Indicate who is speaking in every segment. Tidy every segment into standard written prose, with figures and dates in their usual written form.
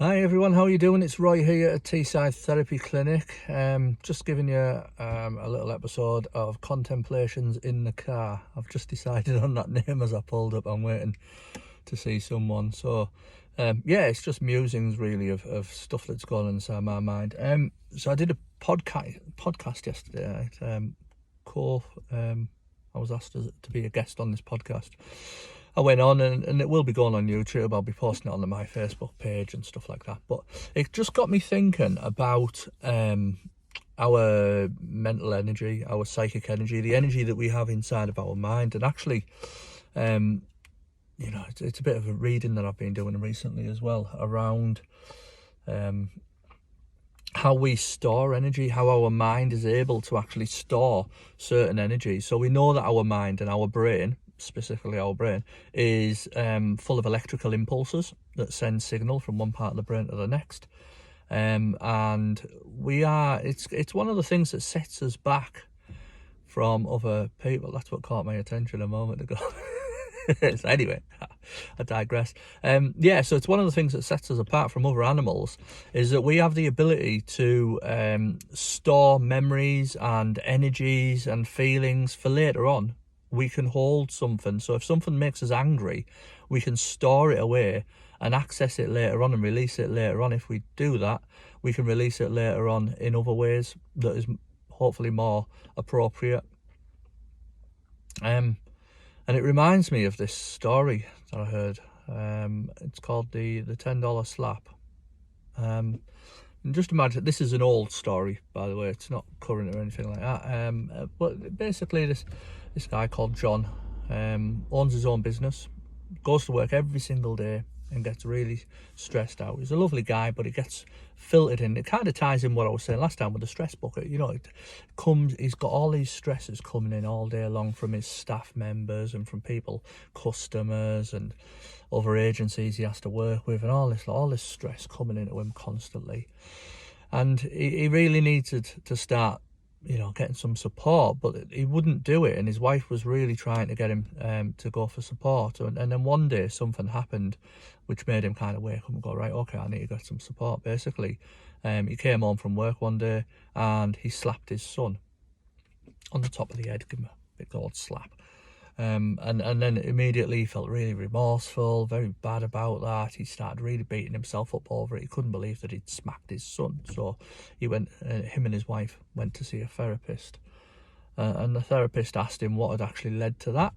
Speaker 1: Hi everyone, how are you doing? It's Roy here at Teesside Therapy Clinic. Just giving you a little episode of Contemplations in the Car. I've just decided on that name as I pulled up. I'm waiting to see someone. So yeah, it's just musings really of stuff that's going on inside my mind. So I did a podcast yesterday. I was asked to be a guest on this podcast. I went on and it will be going on YouTube. I'll be posting it on my Facebook page and stuff like that. But it just got me thinking about our mental energy, our psychic energy, the energy that we have inside of our mind. And actually, it's a bit of a reading that I've been doing recently as well around how we store energy, how our mind is able to actually store certain energy. So we know that our mind and our brain, specifically our brain, is full of electrical impulses that send signal from one part of the brain to the next. And it's one of the things that sets us back from other people. That's what caught my attention a moment ago. So anyway, I digress. So it's one of the things that sets us apart from other animals is that we have the ability to store memories and energies and feelings for later on. We can hold something. So if something makes us angry, we can store it away and access it later on and release it later on. If we do that, we can release it later on in other ways that is hopefully more appropriate. And it reminds me of this story that I heard. It's called the $10 slap. And just imagine, this is an old story, by the way. It's not current or anything like that. But basically, this guy called John owns his own business, goes to work every single day and gets really stressed out. He's a lovely guy, but it gets filtered in. It kind of ties in what I was saying last time with the stress bucket. He's got all these stresses coming in all day long from his staff members and from people, customers and other agencies he has to work with, and all this stress coming into him constantly. And he really needed to start getting some support, but he wouldn't do it, and his wife was really trying to get him to go for support. And then one day something happened which made him kind of wake up and go, right, okay, I need to get some support. Basically, he came home from work one day and he slapped his son on the top of the head, give him a big old slap. And then immediately he felt really remorseful, very bad about that. He started really beating himself up over it. He couldn't believe that he'd smacked his son. So him and his wife went to see a therapist. And the therapist asked him what had actually led to that.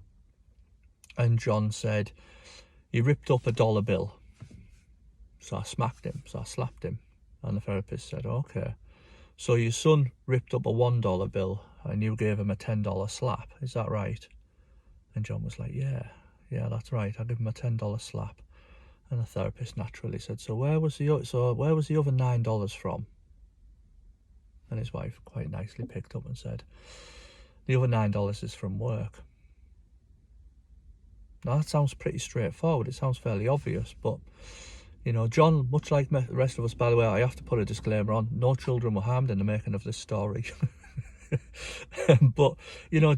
Speaker 1: And John said, he ripped up a dollar bill. So I smacked him, so I slapped him. And the therapist said, okay, so your son ripped up a $1 bill and you gave him a $10 slap, is that right? And John was like, yeah, that's right. I give him a $10 slap. And the therapist naturally said, so where was the other $9 from? And his wife quite nicely picked up and said, the other $9 is from work. Now that sounds pretty straightforward. It sounds fairly obvious, but John, much like the rest of us, by the way, I have to put a disclaimer on, no children were harmed in the making of this story. But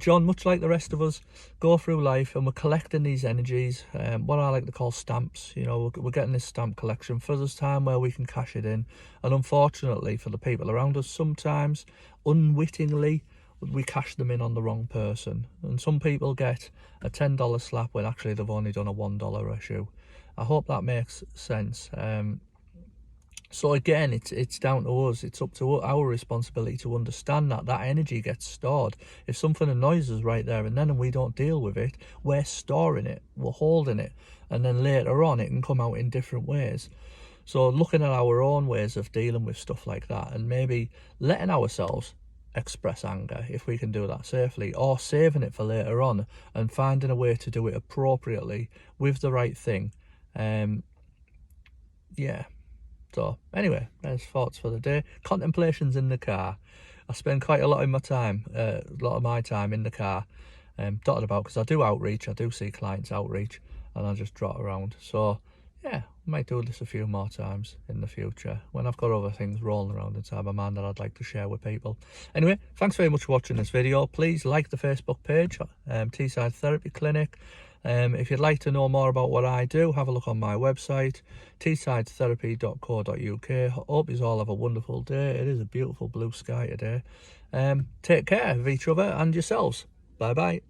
Speaker 1: John, much like the rest of us, go through life and we're collecting these energies, what I like to call stamps. We're getting this stamp collection for this time where we can cash it in, and unfortunately for the people around us, sometimes unwittingly we cash them in on the wrong person, and some people get a $10 slap when actually they've only done a $1 issue. I hope that makes sense. So again, it's down to us. It's up to our responsibility to understand that energy gets stored. If something annoys us right there and then and we don't deal with it, we're storing it, we're holding it, and then later on it can come out in different ways. So looking at our own ways of dealing with stuff like that, and maybe letting ourselves express anger if we can do that safely, or saving it for later on and finding a way to do it appropriately with the right thing. So anyway, there's thoughts for the day. Contemplations in the car. I spend quite a lot of my time in the car, dotted about, because I do outreach. I do see clients outreach, and I just trot around. So yeah, I might do this a few more times in the future when I've got other things rolling around inside my mind that I'd like to share with people. Anyway, thanks very much for watching this video. Please like the Facebook page, Teesside Therapy Clinic. If you'd like to know more about what I do, have a look on my website, teessidetherapy.co.uk. Hope you all have a wonderful day. It is a beautiful blue sky today. Take care of each other and yourselves. Bye bye.